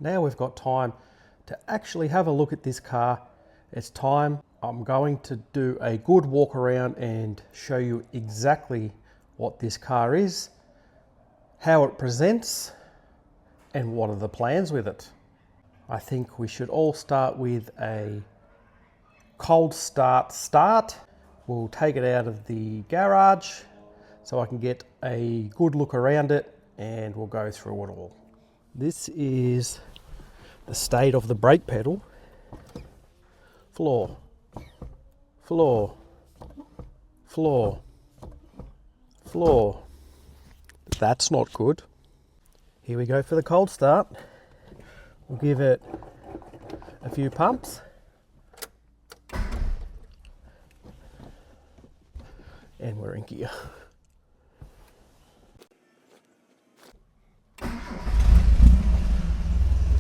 Now we've got time to actually have a look at this car. It's time. I'm going to do a good walk around and show you exactly what this car is, how it presents, and what are the plans with it. I think we should all start with a cold start. We'll take it out of the garage so I can get a good look around it, and we'll go through it all. This is the state of the brake pedal. Floor, floor, floor, floor. That's not good. Here we go for the cold start. We'll give it a few pumps. And we're in gear.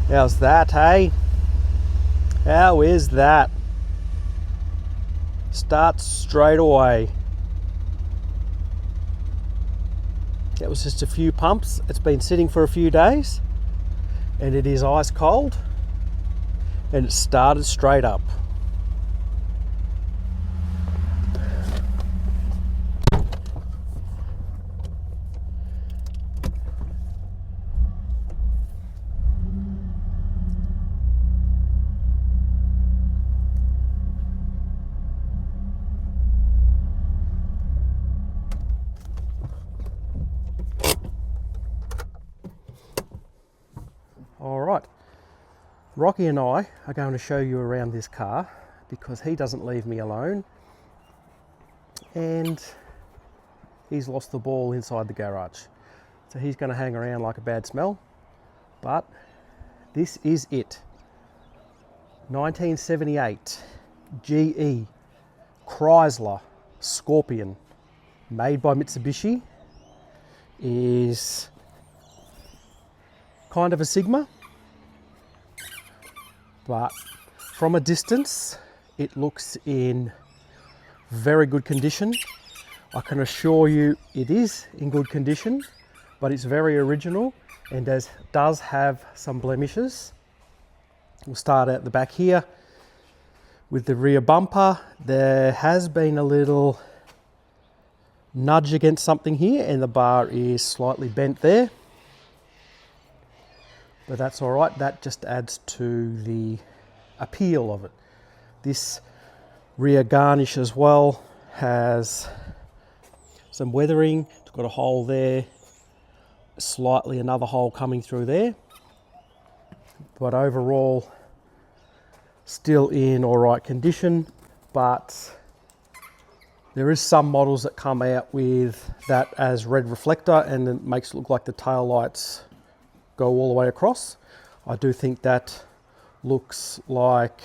How's that, hey? How is that? Starts straight away. That was just a few pumps. It's been sitting for a few days and it is ice cold, and it started straight up. All right, Rocky and I are going to show you around this car because he doesn't leave me alone, and he's lost the ball inside the garage. So he's going to hang around like a bad smell, but this is it. 1978 GE Chrysler Scorpion, made by Mitsubishi. Is kind of a Sigma, but from a distance it looks in very good condition. I can assure you it is in good condition, but it's very original and does have some blemishes. We'll start at the back here with the rear bumper. There has been a little nudge against something here and the bar is slightly bent there. But that's all right, that just adds to the appeal of it. This rear garnish as well has some weathering. It's got a hole there, slightly another hole coming through there. But overall, still in all right condition, but there is some models that come out with that as red reflector and it makes it look like the tail lights go all the way across. I do think that looks like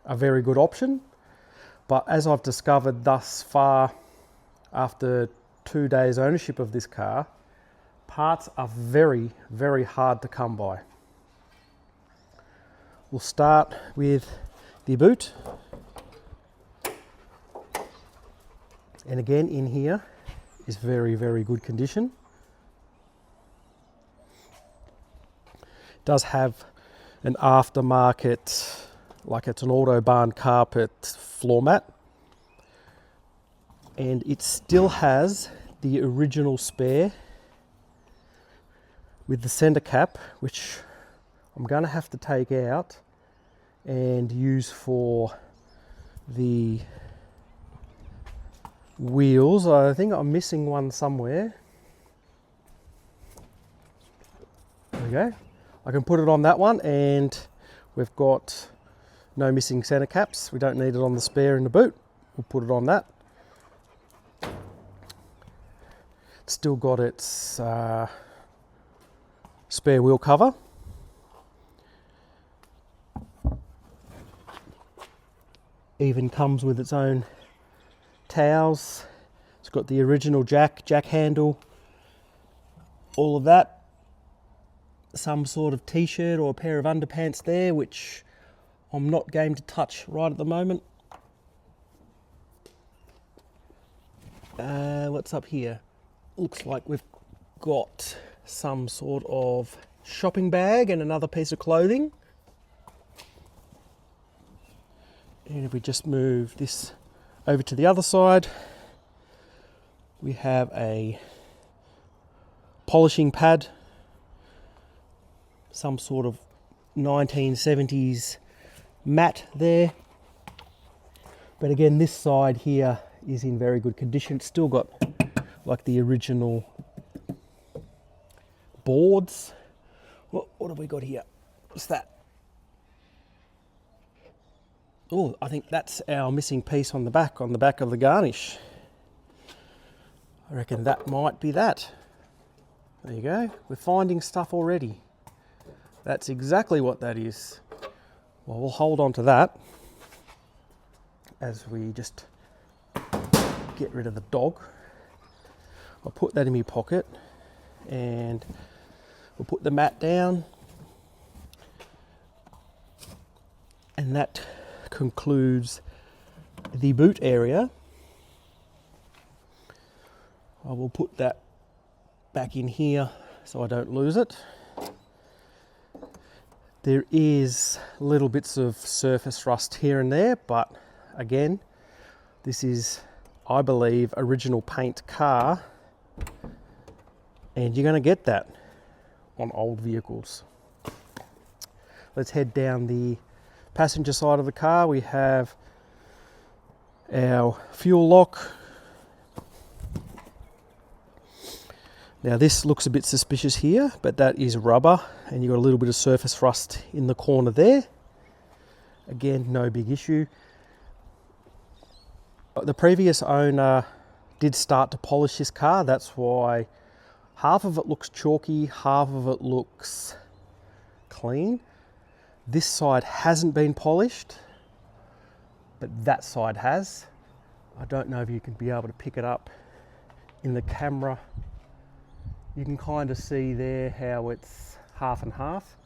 a very good option, but as I've discovered thus far after 2 days ownership of this car, parts are very, very hard to come by. We'll start with the boot, and again in here is very, very good condition. Does have an aftermarket, like it's an Autobahn carpet floor mat, and it still has the original spare with the center cap, which I'm going to have to take out and use for the wheels. I think I'm missing one somewhere. There we go. I can put it on that one, and we've got no missing center caps. We don't need it on the spare in the boot. We'll put it on that. It's still got its spare wheel cover. Even comes with its own towels. It's got the original jack handle, all of that. Some sort of t-shirt or a pair of underpants there, which I'm not game to touch right at the moment. What's up here? Looks like we've got some sort of shopping bag and another piece of clothing. And if we just move this over to the other side, we have a polishing pad, some sort of 1970s mat there. But again, this side here is in very good condition. It's still got like the original boards. What have we got here? What's that? Oh, I think that's our missing piece on the back of the garnish. I reckon that might be that. There you go. We're finding stuff already. That's exactly what that is. Well, we'll hold on to that as we just get rid of the dog. I'll put that in my pocket and we'll put the mat down. And that concludes the boot area. I will put that back in here so I don't lose it. There is little bits of surface rust here and there, but again, this is, I believe, original paint car, and you're going to get that on old vehicles. Let's head down the passenger side of the car. We have our fuel lock. Now this looks a bit suspicious here, but that is rubber, and you've got a little bit of surface rust in the corner there. Again, no big issue. The previous owner did start to polish his car. That's why half of it looks chalky, half of it looks clean. This side hasn't been polished, but that side has. I don't know if you can be able to pick it up in the camera. You can kind of see there how it's half and half.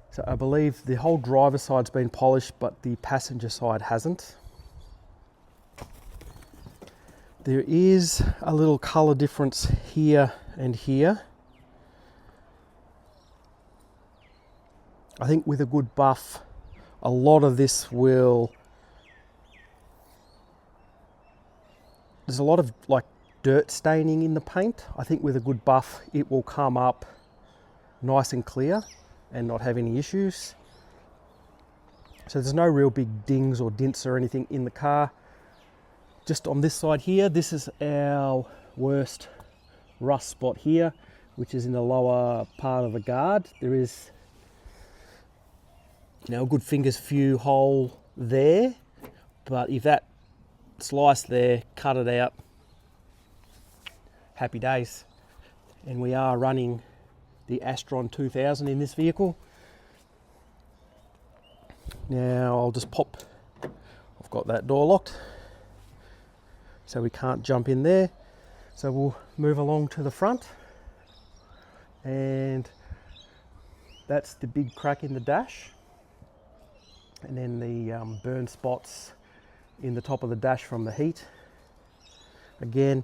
So I believe the whole driver's side's been polished, but the passenger side hasn't. There is a little colour difference here and here. I think with a good buff, a lot of this will... There's a lot of like dirt staining in the paint. I think with a good buff, it will come up nice and clear and not have any issues. So there's no real big dings or dints or anything in the car. Just on this side here, this is our worst rust spot here, which is in the lower part of the guard. There is, you know, a good finger's view hole there, but if that slice there, cut it out, happy days. And we are running the Astron 2000 in this vehicle. Now I'll just pop, I've got that door locked, so we can't jump in there. So we'll move along to the front, and that's the big crack in the dash, and then the burn spots in the top of the dash from the heat. Again,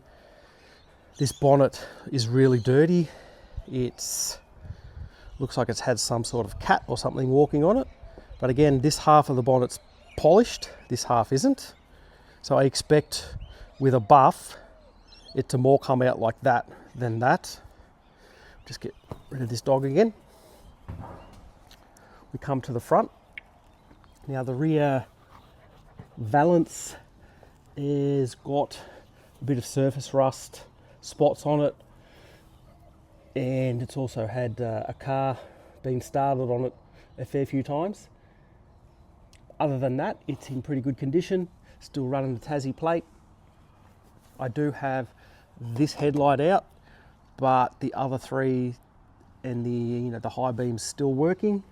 this bonnet is really dirty. It's looks like it's had some sort of cat or something walking on it. But again, this half of the bonnet's polished, this half isn't. So I expect with a buff, it to more come out like that than that. Just get rid of this dog again. We come to the front. Now the rear valance has got a bit of surface rust spots on it, and it's also had a car being started on it a fair few times. Other than that, it's in pretty good condition. Still running the Tassie plate. I do have this headlight out, but the other three and the high beam's still working,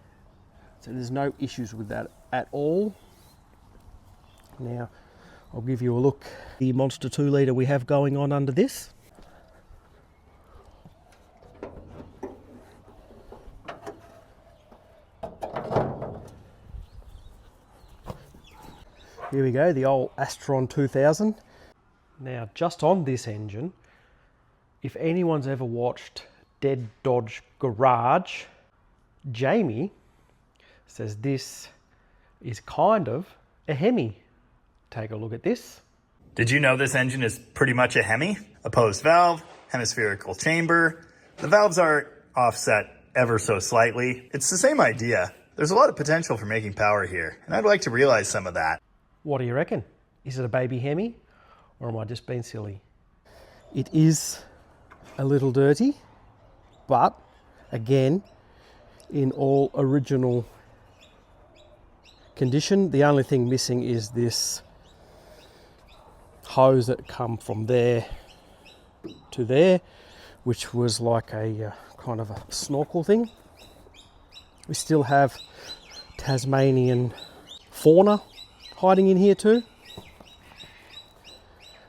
so there's no issues with that at all. Now I'll give you a look at the Monster 2 litre we have going on under this. Here we go, the old Astron 2000. Now just on this engine, if anyone's ever watched Dead Dodge Garage, Jamie says this is kind of a Hemi. Take a look at this. Did you know this engine is pretty much a Hemi? Opposed valve, hemispherical chamber. The valves are offset ever so slightly. It's the same idea. There's a lot of potential for making power here, and I'd like to realize some of that. What do you reckon? Is it a baby Hemi, or am I just being silly? It is a little dirty, but again, in all original condition. The only thing missing is this hose that come from there to there, which was like a kind of a snorkel thing. We still have Tasmanian fauna hiding in here too.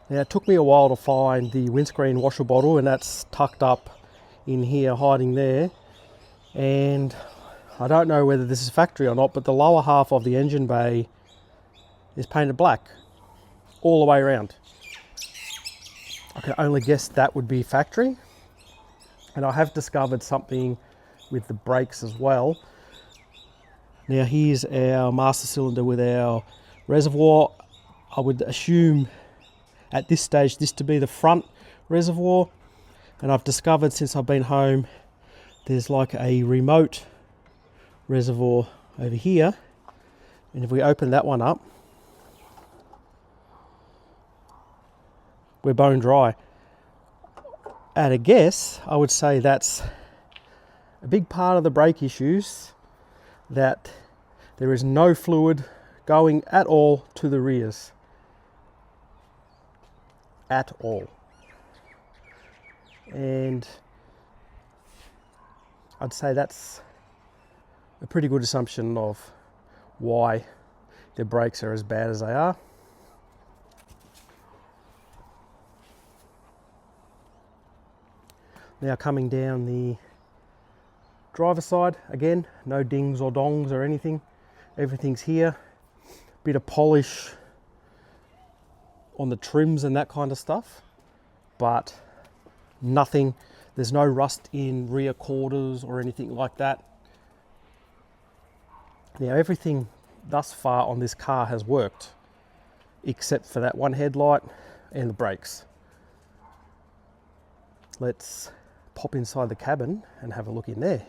Now, it took me a while to find the windscreen washer bottle, and that's tucked up in here, hiding there. And I don't know whether this is factory or not, but the lower half of the engine bay is painted black all the way around. I can only guess that would be factory. And I have discovered something with the brakes as well. Now, here's our master cylinder with our reservoir. I would assume at this stage this to be the front reservoir, and I've discovered since I've been home there's like a remote reservoir over here, and if we open that one up, we're bone dry. At a guess, I would say that's a big part of the brake issues, that there is no fluid going at all to the rears. At all. And I'd say that's a pretty good assumption of why the brakes are as bad as they are. Now, coming down the driver's side, again, no dings or dongs or anything. Everything's here. Bit of polish on the trims and that kind of stuff, but nothing. There's no rust in rear quarters or anything like that. Now, everything thus far on this car has worked, except for that one headlight and the brakes. Let's pop inside the cabin and have a look in there.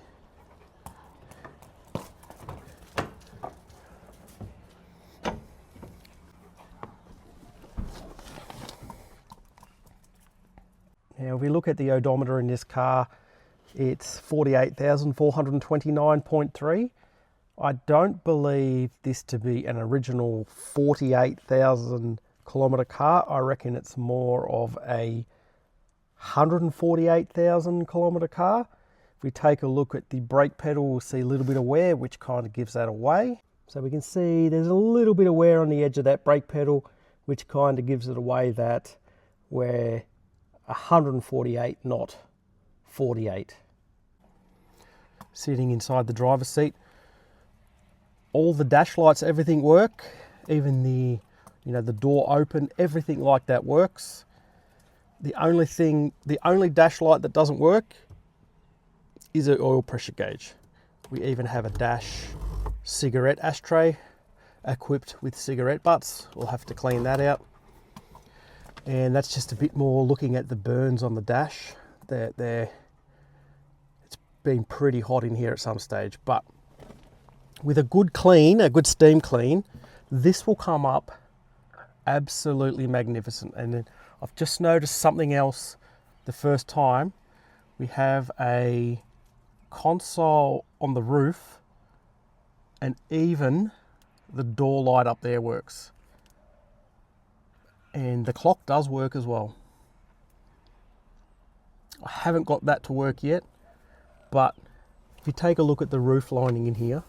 Now, if we look at the odometer in this car, it's 48,429.3. I don't believe this to be an original 48,000 kilometre car. I reckon it's more of a 148,000 kilometre car. If we take a look at the brake pedal, we'll see a little bit of wear, which kind of gives that away. So we can see there's a little bit of wear on the edge of that brake pedal, which kind of gives it away that we're 148, not 48. Sitting inside the driver's seat, all the dash lights, everything work. Even the, the door open, everything like that works. The only dash light that doesn't work is an oil pressure gauge. We even have a dash cigarette ashtray equipped with cigarette butts. We'll have to clean that out. And that's just a bit more looking at the burns on the dash. It's been pretty hot in here at some stage, but with a good clean, a good steam clean, this will come up absolutely magnificent. And then I've just noticed something else the first time. We have a console on the roof, and even the door light up there works. And the clock does work as well. I haven't got that to work yet, but if you take a look at the roof lining in here,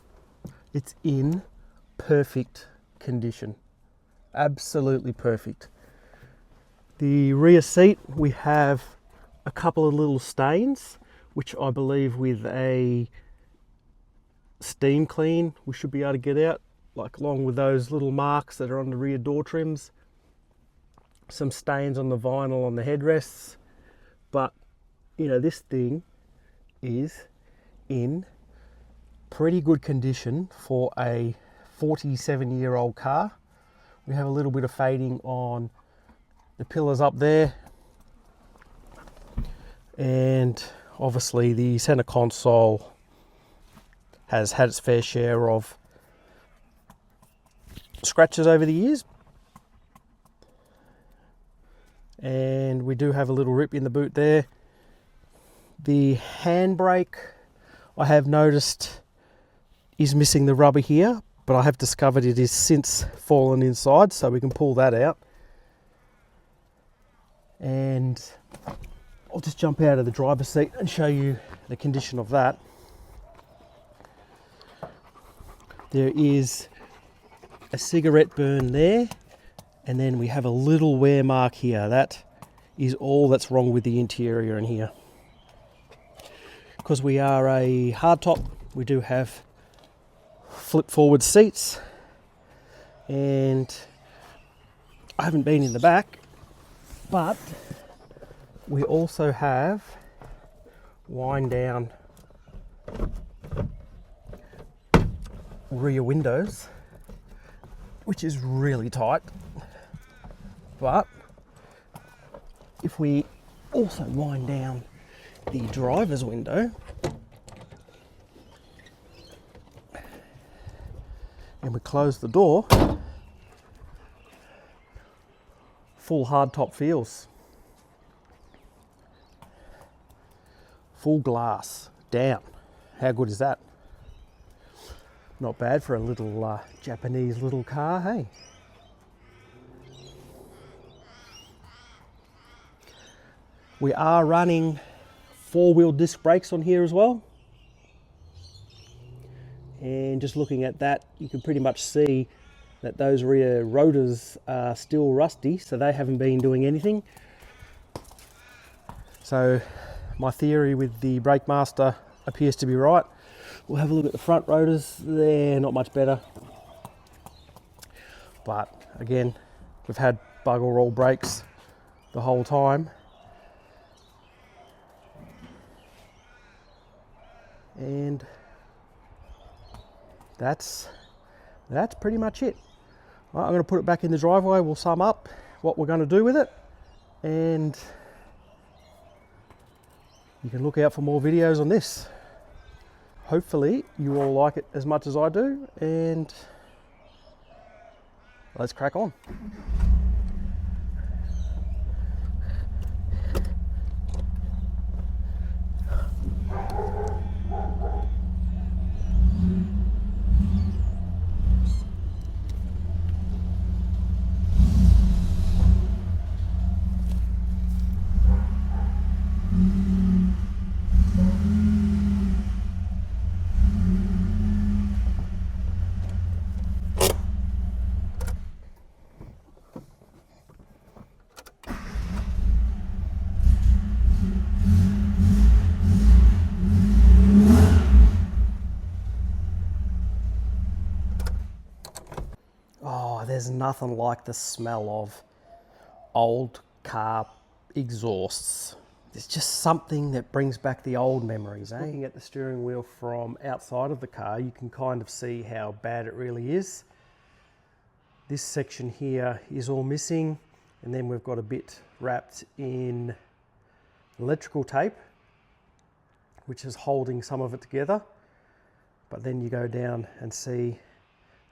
it's in perfect condition. Absolutely perfect. The rear seat, we have a couple of little stains, which I believe with a steam clean we should be able to get out, like along with those little marks that are on the rear door trims. Some stains on the vinyl on the headrests, but this thing is in pretty good condition for a 47-year-old car. We have a little bit of fading on the pillars up there, and obviously the center console has had its fair share of scratches over the years, and we do have a little rip in the boot there. The handbrake, I have noticed, is missing the rubber here, but I have discovered it is since fallen inside, so we can pull that out. And I'll just jump out of the driver's seat and show you the condition of that. There is a cigarette burn there, and then we have a little wear mark here. That is all that's wrong with the interior in here. Because we are a hardtop, we do have flip forward seats, and I haven't been in the back, but we also have wind down rear windows, which is really tight. But if we also wind down the driver's window and we close the door, full hardtop feels. Full glass down. How good is that? Not bad for a little Japanese little car, hey? We are running 4-wheel disc brakes on here as well. And just looking at that, you can pretty much see that those rear rotors are still rusty, so they haven't been doing anything. So my theory with the Brake Master appears to be right. We'll have a look at the front rotors. They're not much better. But again, we've had bugger all brakes the whole time. And that's pretty much it. Right, I'm going to put it back in the driveway. We'll sum up what we're going to do with it, and you can look out for more videos on this. Hopefully you all like it as much as I do, and let's crack on. Oh, there's nothing like the smell of old car exhausts. There's just something that brings back the old memories, eh? Looking at the steering wheel from outside of the car, you can kind of see how bad it really is. This section here is all missing, and then we've got a bit wrapped in electrical tape, which is holding some of it together. But then you go down and see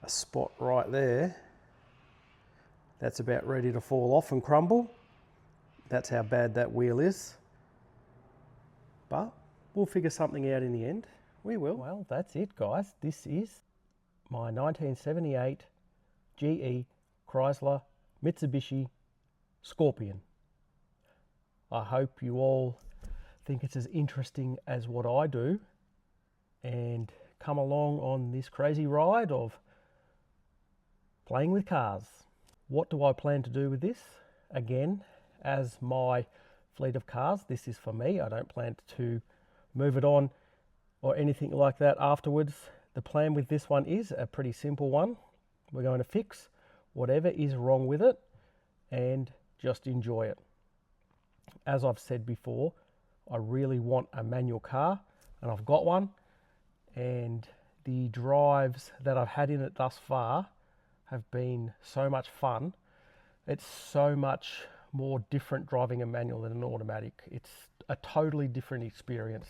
a spot right there that's about ready to fall off and crumble. That's how bad that wheel is. But we'll figure something out in the end. We will. Well, that's it, guys. This is my 1978 GE Chrysler Mitsubishi Scorpion. I hope you all think it's as interesting as what I do, and come along on this crazy ride of playing with cars. What do I plan to do with this? Again, as my fleet of cars, this is for me. I don't plan to move it on or anything like that afterwards. The plan with this one is a pretty simple one. We're going to fix whatever is wrong with it and just enjoy it. As I've said before, I really want a manual car. and I've got one, and the drives that I've had in it thus far have been so much fun. It's so much more different driving a manual than an automatic. It's a totally different experience.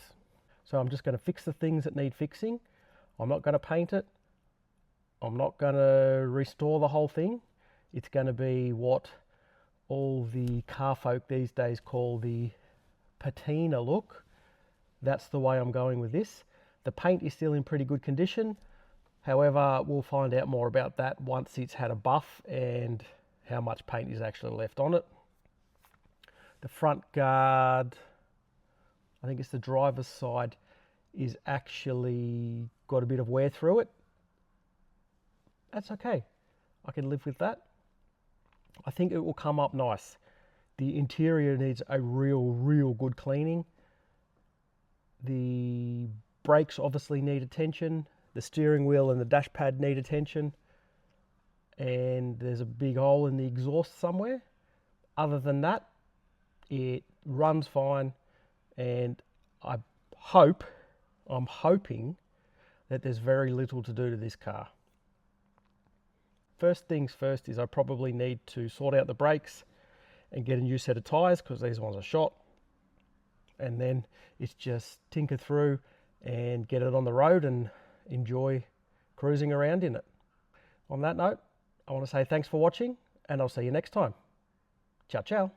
So I'm just going to fix the things that need fixing. I'm not going to paint it. I'm not going to restore the whole thing. It's going to be what all the car folk these days call the patina look. That's the way I'm going with this. The paint is still in pretty good condition. However, we'll find out more about that once it's had a buff and how much paint is actually left on it. The front guard, I think it's the driver's side, is actually got a bit of wear through it. That's okay. I can live with that. I think it will come up nice. The interior needs a real good cleaning. The brakes obviously need attention. The steering wheel and the dash pad need attention. And there's a big hole in the exhaust somewhere. Other than that, it runs fine, and I'm hoping that there's very little to do to this car. First things first is I probably need to sort out the brakes and get a new set of tyres, because these ones are shot. And then it's just tinker through and get it on the road and enjoy cruising around in it. On that note, I want to say thanks for watching, and I'll see you next time. Ciao, ciao.